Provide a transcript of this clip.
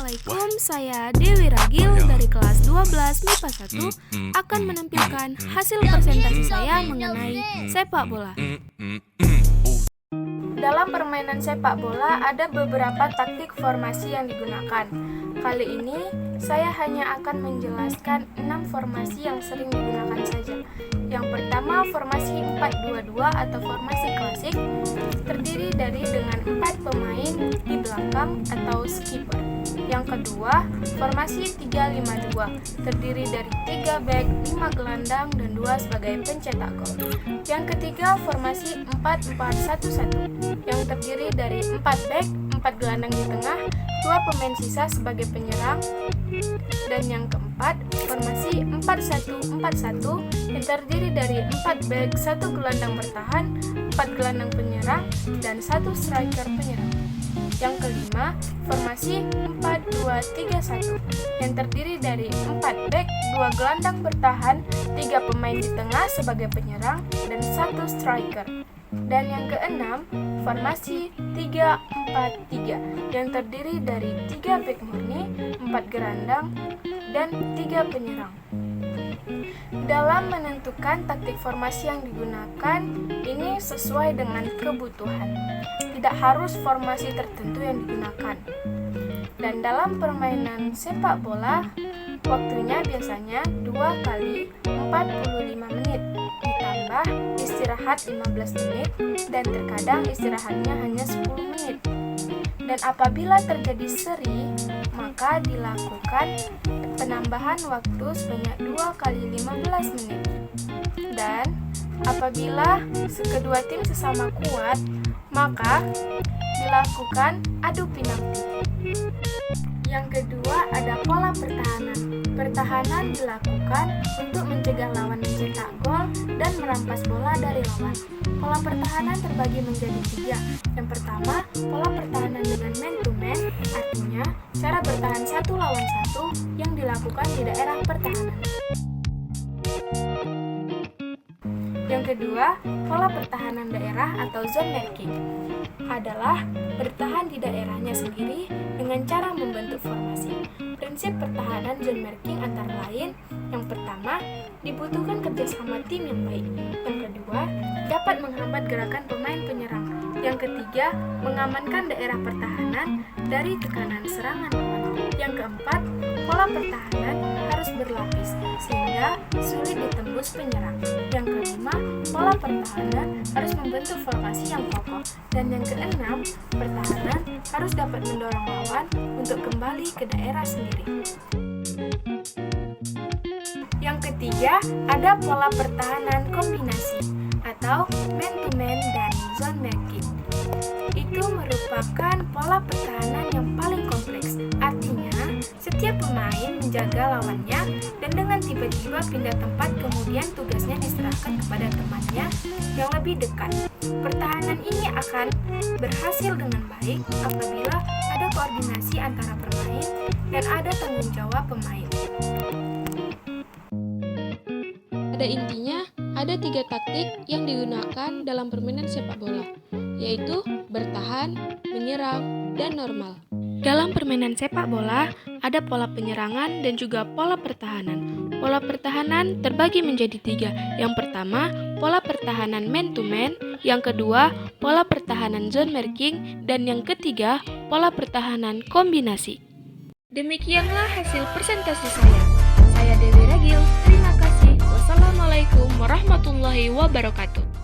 Assalamualaikum, saya Dewi Ragil dari kelas 12 MIPA 1 akan menampilkan hasil presentasi saya mengenai sepak bola. Dalam permainan sepak bola ada beberapa taktik formasi yang digunakan. Kali ini saya hanya akan menjelaskan 6 formasi yang sering digunakan saja. Yang pertama, formasi 4-2-2 atau formasi klasik, terdiri dari dengan 4 pemain di belakang atau skipper. Yang kedua, formasi 3-5-2, terdiri dari 3 back, 5 gelandang, dan 2 sebagai pencetak gol. Yang ketiga, formasi 4-4-1-1, yang terdiri dari 4 back, 4 gelandang di tengah, 2 pemain sisa sebagai penyerang. Dan yang keempat, formasi 4-1-4-1, yang terdiri dari 4 back, 1 gelandang bertahan, 4 gelandang penyerang, dan 1 striker penyerang. Yang kelima, formasi 4-2-3-1, yang terdiri dari 4 back, 2 gelandang bertahan, 3 pemain di tengah sebagai penyerang, dan 1 striker. Dan yang keenam, formasi 3-4-3, yang terdiri dari 3 back murni, 4 gelandang, dan 3 penyerang. Dalam menentukan taktik formasi yang digunakan, ini sesuai dengan kebutuhan. Tidak harus formasi tertentu yang digunakan. Dan dalam permainan sepak bola, waktunya biasanya 2 kali 45 menit, ditambah istirahat 15 menit, dan terkadang istirahatnya hanya 10 menit. Dan apabila terjadi seri, maka dilakukan penambahan waktu sebanyak 2 kali 15 menit. Dan apabila kedua tim sesama kuat, maka dilakukan adu penalti. Yang kedua ada pola pertahanan. Pertahanan dilakukan untuk mencegah lawan mencetak gol dan merampas bola dari lawan. Pola pertahanan terbagi menjadi 3. Yang pertama, pola pertahanan dengan man to man, artinya cara bertahan 1 lawan 1 yang dilakukan di daerah pertahanan. Yang kedua, pola pertahanan daerah atau zone marking adalah bertahan di daerahnya sendiri dengan cara membentuk formasi. Prinsip pertahanan zone marking antara lain, yang pertama, dibutuhkan kerjasama tim yang baik. Yang kedua, dapat menghambat gerakan pemain penyerang. Yang ketiga, mengamankan daerah pertahanan dari tekanan serangan lawan. Yang keempat, pola pertahanan harus berlapis sehingga sulit ditembus penyerang. Yang kelima, pola pertahanan harus membentuk formasi yang kokoh. Dan yang keenam, pertahanan harus dapat mendorong lawan untuk kembali ke daerah sendiri. Yang ketiga, ada pola pertahanan kombinasi atau man to man dan zone marking. Itu merupakan pola pertahanan yang paling kompleks. Artinya, setiap pemain menjaga lawannya dan dengan tiba-tiba pindah tempat, kemudian tugasnya diserahkan kepada temannya yang lebih dekat. Pertahanan ini akan berhasil dengan baik apabila ada koordinasi antara pemain dan ada tanggung jawab pemain. Pada intinya, ada 3 taktik yang digunakan dalam permainan sepak bola, yaitu bertahan, menyerang, dan normal. Dalam permainan sepak bola, ada pola penyerangan dan juga pola pertahanan. Pola pertahanan terbagi menjadi 3. Yang pertama, pola pertahanan man to man. Yang kedua, pola pertahanan zone marking. Dan yang ketiga, pola pertahanan kombinasi. Demikianlah hasil presentasi saya. Saya Dewi Ragil. Terima kasih. Wassalamualaikum warahmatullahi wabarakatuh.